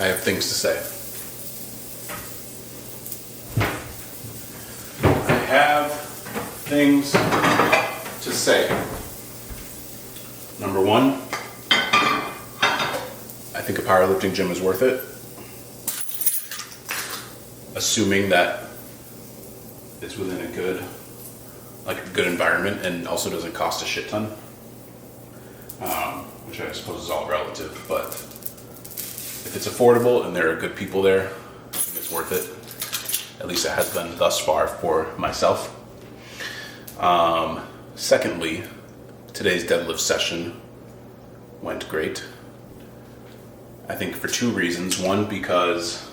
I have things to say. I have things to say. Number one, I think a powerlifting gym is worth it. Assuming that it's within a good environment and also doesn't cost a shit ton. Which I suppose is all relative, but if it's affordable and there are good people there, I think it's worth it. At least it has been thus far for myself. Secondly, today's deadlift session went great. I think for two reasons. One, because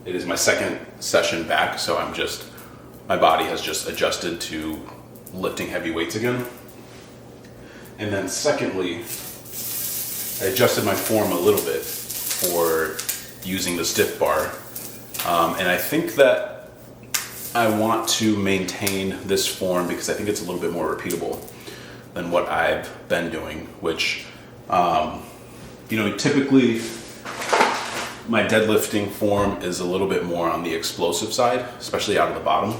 it is my second session back, so my body has just adjusted to lifting heavy weights again. And then secondly, I adjusted my form a little bit for using the stiff bar. And I think that I want to maintain this form because I think it's a little bit more repeatable than what I've been doing, which, typically my deadlifting form is a little bit more on the explosive side, especially out of the bottom,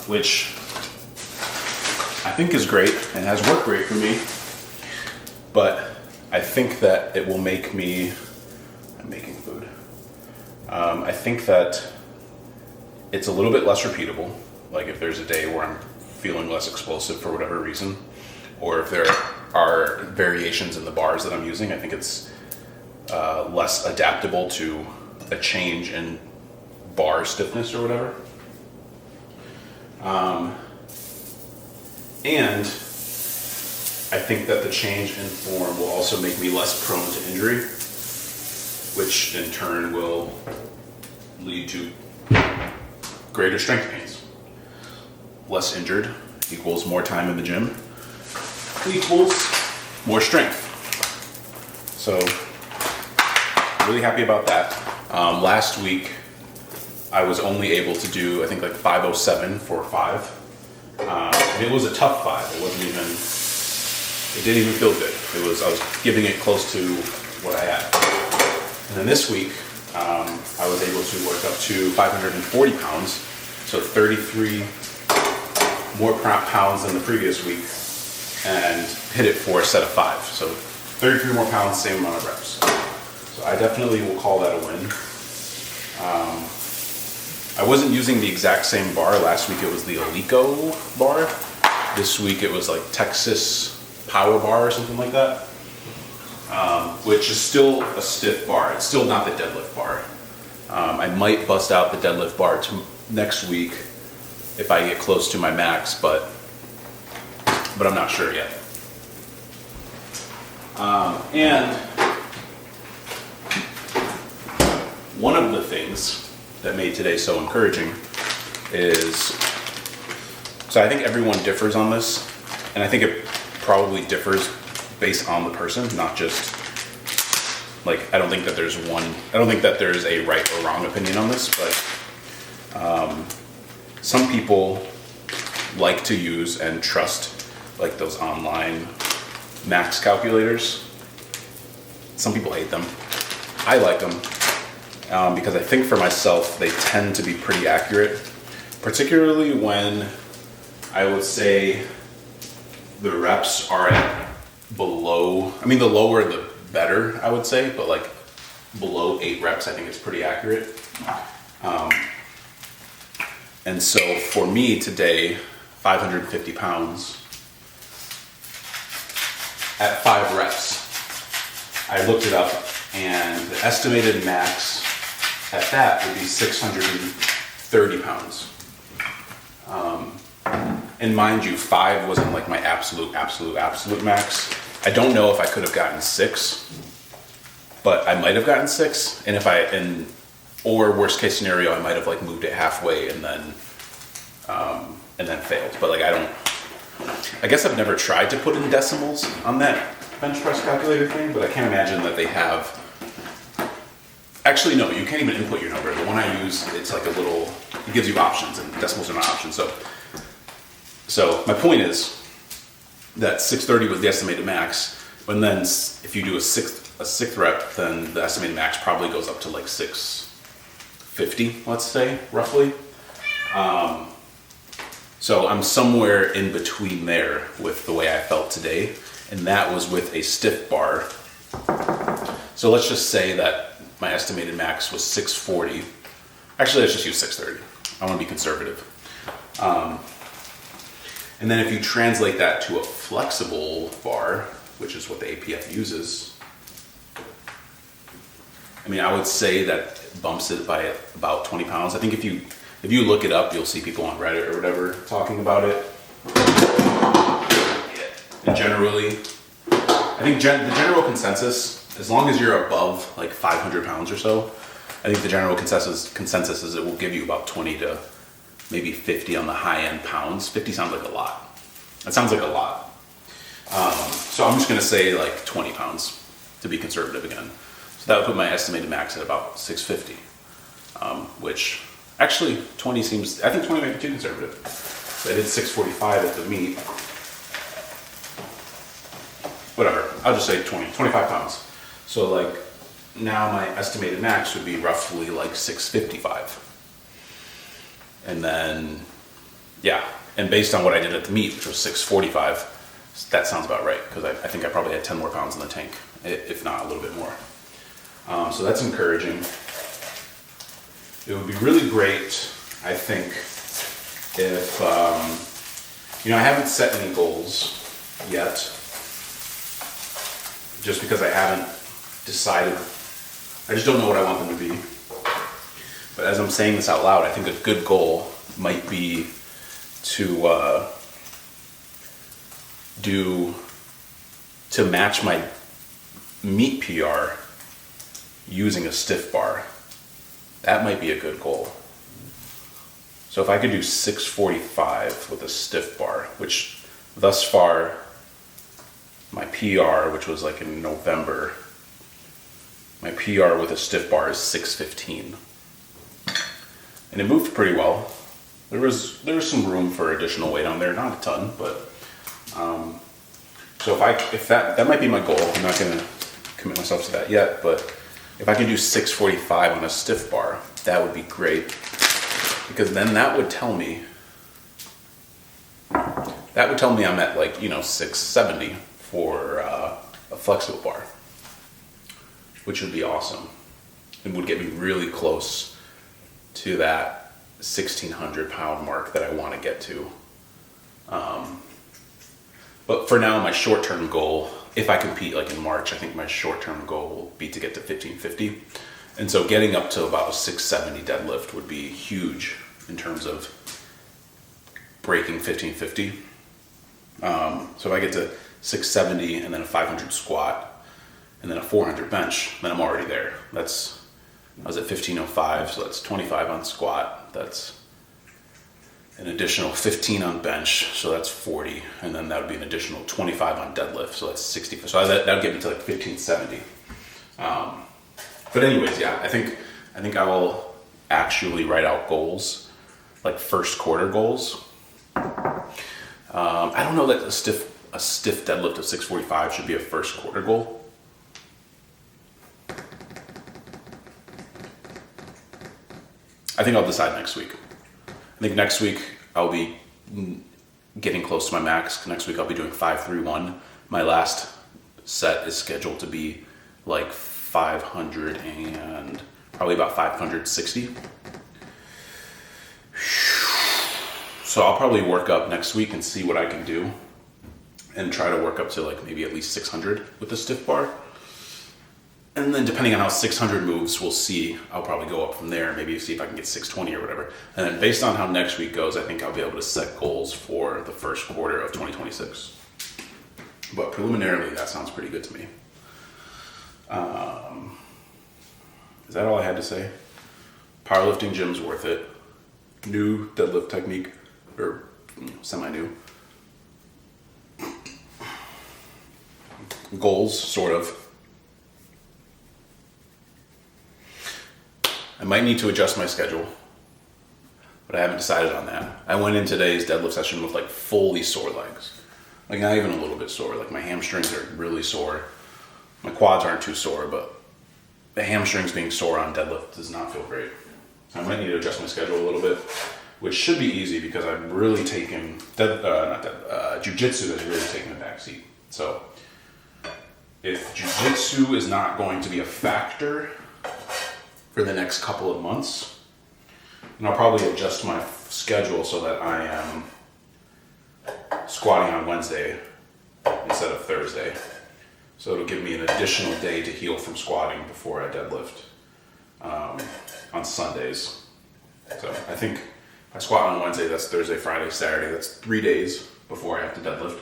which I think is great and has worked great for me. But I think that it will make me, I'm making food. I think that it's a little bit less repeatable. Like if there's a day where I'm feeling less explosive for whatever reason, or if there are variations in the bars that I'm using, I think it's less adaptable to a change in bar stiffness or whatever. And I think that the change in form will also make me less prone to injury, which in turn will lead to greater strength gains. Less injured equals more time in the gym, equals more strength. So, really happy about that. Last week, I was only able to do, I think, like 507 for 5. And it was a tough 5. It didn't even feel good. I was giving it close to what I had. And then this week, I was able to work up to 540 pounds, so 33 more pounds than the previous week, and hit it for a set of 5. So 33 more pounds, same amount of reps. So I definitely will call that a win. I wasn't using the exact same bar. Last week it was the Alico bar. This week it was like Texas Power Bar or something like that, which is still a stiff bar. It's still not the deadlift bar. I might bust out the deadlift bar next week if I get close to my max, but I'm not sure yet. And one of the things that made today so encouraging is, so I think everyone differs on this, and I think it probably differs based on the person, not just like, I don't think that there's a right or wrong opinion on this, but some people like to use and trust like those online max calculators. Some people hate them. I like them because I think for myself they tend to be pretty accurate, particularly when I would say the reps are at below, the lower the better, I would say, but like below 8 reps, I think it's pretty accurate. And so for me today, 550 pounds at 5 reps, I looked it up, and the estimated max at that would be 630 pounds. And mind you, 5 wasn't like my absolute max. I don't know if I could have gotten 6, but I might have gotten 6. And or worst case scenario, I might have like moved it halfway and then failed. But like, I guess I've never tried to put in decimals on that bench press calculator thing, but I can't imagine that they have. Actually, no, you can't even input your number. The one I use, it's like it gives you options, and decimals are not options. So my point is that 630 was the estimated max, and then if you do a a sixth rep, then the estimated max probably goes up to like 650, let's say, roughly. So I'm somewhere in between there with the way I felt today, and that was with a stiff bar. So let's just say that my estimated max was 640. Actually, let's just use 630. I want to be conservative. And then if you translate that to a flexible bar, which is what the APF uses, I mean, I would say that bumps it by about 20 pounds. I think if you look it up, you'll see people on Reddit or whatever talking about it. And generally, I think the general consensus, as long as you're above like 500 pounds or so, I think the general consensus is it will give you about 20 to maybe 50 on the high end pounds. 50 sounds like a lot. That sounds like a lot. So I'm just going to say like 20 pounds to be conservative again. So that would put my estimated max at about 650, which actually 20 seems, I think 20 might be too conservative. So I did 645 at the meet. Whatever, I'll just say 25 pounds. So like now my estimated max would be roughly like 655. And then, yeah, and based on what I did at the meet, which was 645, that sounds about right, because I think I probably had 10 more pounds in the tank, if not a little bit more. So that's encouraging. It would be really great, I think, if, I haven't set any goals yet, just because I haven't decided. I just don't know what I want them to be. But as I'm saying this out loud, I think a good goal might be to match my meet PR using a stiff bar. That might be a good goal. So if I could do 645 with a stiff bar, which thus far my PR, which was like in November, my PR with a stiff bar is 615. And it moved pretty well. There was some room for additional weight on there, not a ton, but so if that might be my goal. I'm not gonna commit myself to that yet, but if I can do 645 on a stiff bar, that would be great, because then that would tell me I'm at like 670 for a flexible bar, which would be awesome. It would get me really close to that 1,600 pound mark that I want to get to. But for now, my short-term goal, if I compete like in March, I think my short-term goal will be to get to 1,550. And so getting up to about a 670 deadlift would be huge in terms of breaking 1,550. So if I get to 670 and then a 500 squat and then a 400 bench, then I'm already there. I was at 1,505, so that's 25 on squat. That's an additional 15 on bench, so that's 40, and then that would be an additional 25 on deadlift, so that's 60. So that would get me to like 1,570. But anyways, yeah, I think I will actually write out goals, like first quarter goals. I don't know that a stiff deadlift of 645 should be a first quarter goal. I think I'll decide next week. I think next week I'll be getting close to my max. Next week I'll be doing 531. My last set is scheduled to be like 500 and probably about 560. So I'll probably work up next week and see what I can do and try to work up to like maybe at least 600 with the stiff bar. And then depending on how 600 moves, we'll see. I'll probably go up from there, maybe see if I can get 620 or whatever. And then based on how next week goes, I think I'll be able to set goals for the first quarter of 2026. But preliminarily, that sounds pretty good to me. Is that all I had to say? Powerlifting gym's worth it. New deadlift technique, or semi-new. Goals, sort of. I might need to adjust my schedule, but I haven't decided on that. I went in today's deadlift session with like fully sore legs. Like not even a little bit sore. Like my hamstrings are really sore. My quads aren't too sore, but the hamstrings being sore on deadlift does not feel great. So I might need to adjust my schedule a little bit, which should be easy because I'm really taking, jiu-jitsu is really taking a backseat. So if jiu-jitsu is not going to be a factor for the next couple of months, then I'll probably adjust my schedule so that I am squatting on Wednesday instead of Thursday. So it'll give me an additional day to heal from squatting before I deadlift on Sundays. So I think if I squat on Wednesday, that's Thursday, Friday, Saturday. That's 3 days before I have to deadlift.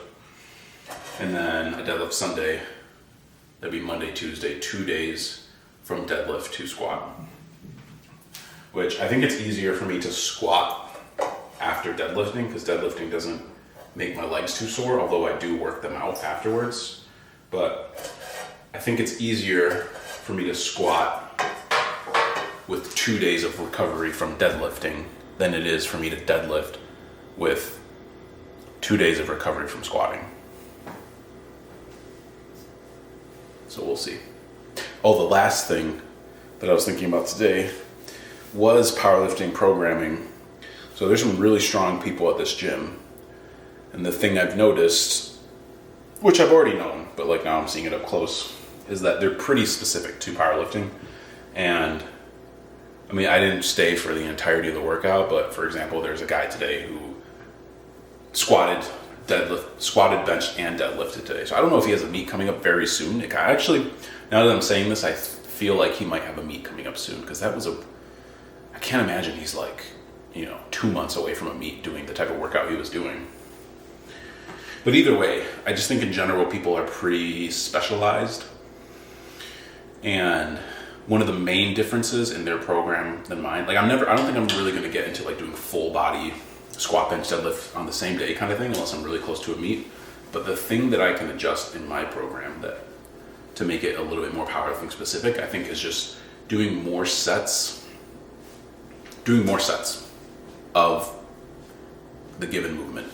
And then I deadlift Sunday. That'd be Monday, Tuesday, 2 days from deadlift to squat. Which I think it's easier for me to squat after deadlifting because deadlifting doesn't make my legs too sore, although I do work them out afterwards. But I think it's easier for me to squat with 2 days of recovery from deadlifting than it is for me to deadlift with 2 days of recovery from squatting. So we'll see. Oh, the last thing that I was thinking about today was powerlifting programming. So there's some really strong people at this gym. And the thing I've noticed, which I've already known, but like now I'm seeing it up close, is that they're pretty specific to powerlifting. And I mean, I didn't stay for the entirety of the workout, but for example, there's a guy today who squatted, benched, and deadlifted today. So I don't know if he has a meet coming up very soon. Actually, now that I'm saying this, I feel like he might have a meet coming up soon because I can't imagine he's 2 months away from a meet doing the type of workout he was doing. But either way, I just think in general people are pretty specialized. And one of the main differences in their program than mine, I don't think I'm really going to get into doing full body squat, bench, deadlift on the same day kind of thing unless I'm really close to a meet. But the thing that I can adjust in my program to make it a little bit more powerlifting specific, I think is just doing more sets of the given movement.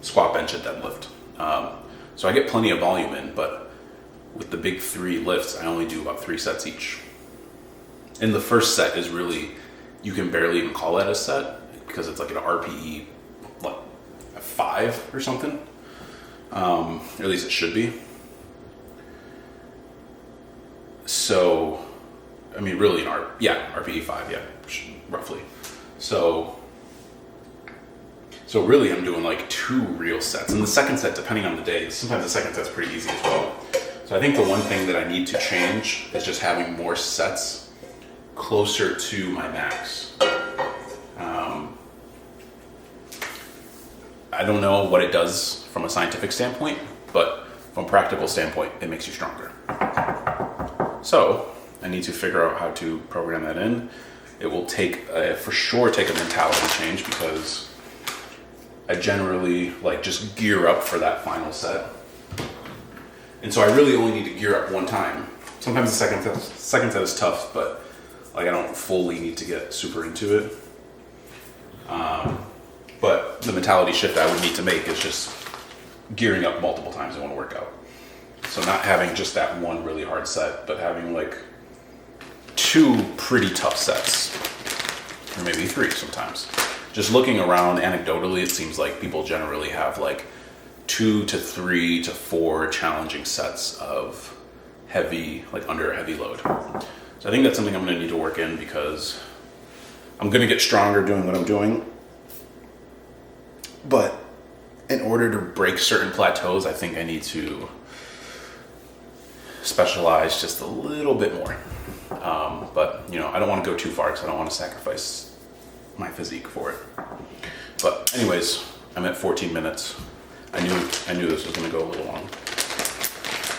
Squat, bench, and deadlift. So I get plenty of volume in, but with the big 3 lifts, I only do about 3 sets each. And the first set is really, you can barely even call that a set because it's like an RPE, a 5 or something. Or at least it should be. So, I mean, really RPE 5, roughly. So really I'm doing 2 real sets. And the second set, depending on the day, sometimes the second set's pretty easy as well. So I think the one thing that I need to change is just having more sets closer to my max. I don't know what it does from a scientific standpoint, but from a practical standpoint, it makes you stronger. So I need to figure out how to program that in. It will for sure take a mentality change because I generally just gear up for that final set. And so I really only need to gear up one time. Sometimes the second set is tough, but I don't fully need to get super into it. But the mentality shift I would need to make is just gearing up multiple times in one workout. So not having just that one really hard set, but having 2 pretty tough sets. Or maybe 3 sometimes. Just looking around anecdotally, it seems like people generally have 2 to 3 to 4 challenging sets of heavy, under a heavy load. So I think that's something I'm going to need to work in because I'm going to get stronger doing what I'm doing. But in order to break certain plateaus, I think I need to specialize just a little bit more. But I don't want to go too far because I don't want to sacrifice my physique for it. But anyways, I'm at 14 minutes. I knew this was going to go a little long.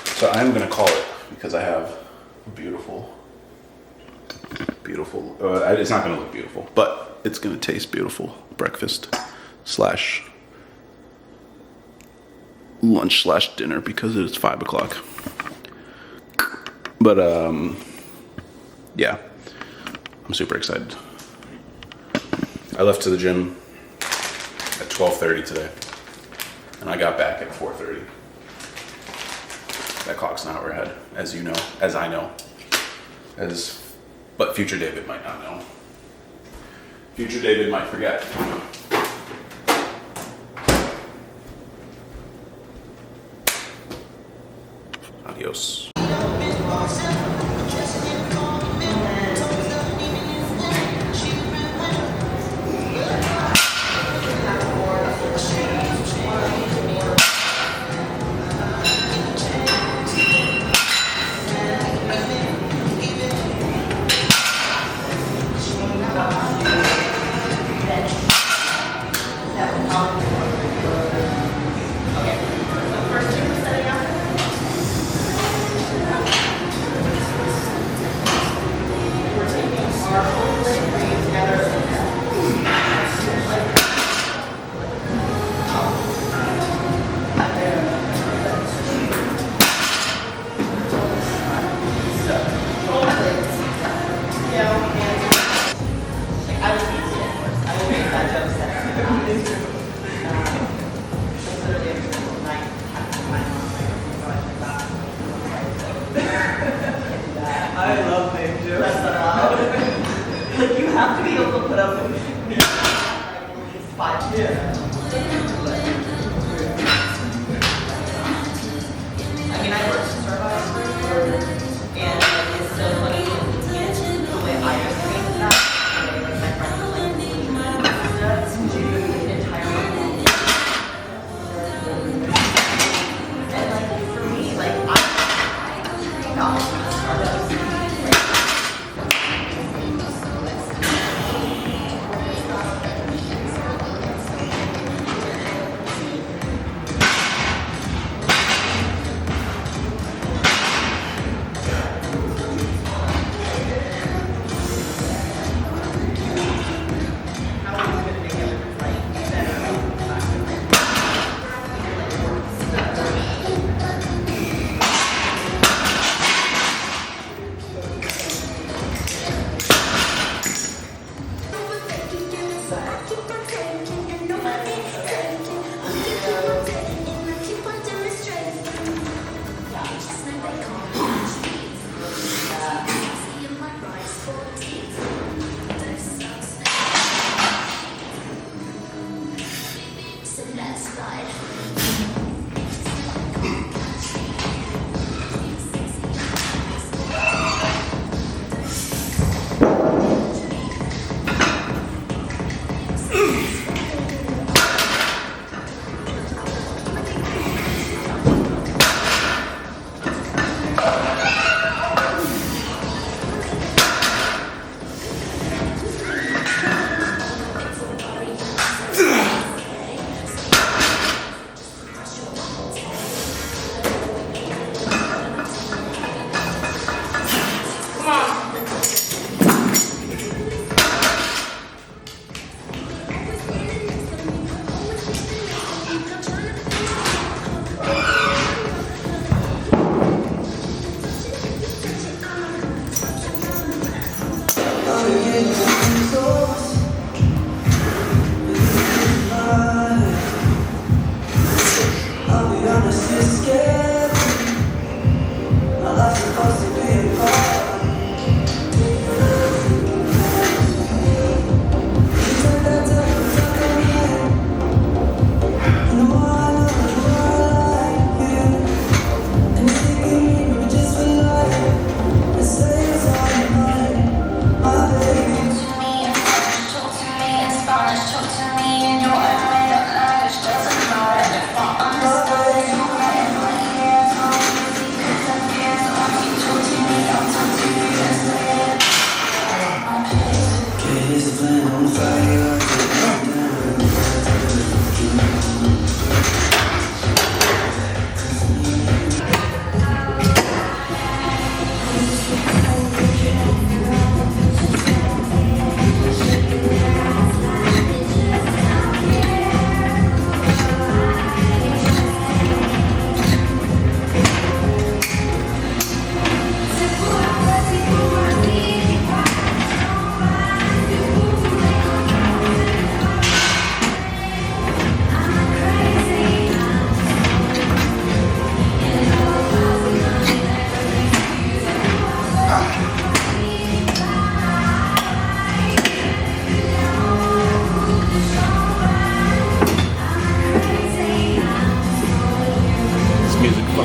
So I'm going to call it because I have a beautiful, it's not going to look beautiful, but it's going to taste beautiful breakfast / lunch / dinner because it is 5 o'clock. But yeah, I'm super excited. I left to the gym at 12:30 today, and I got back at 4:30. that clock's an hour ahead, as you know, as I know, but future David might not know. Future David might forget. Adios.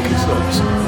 facilities.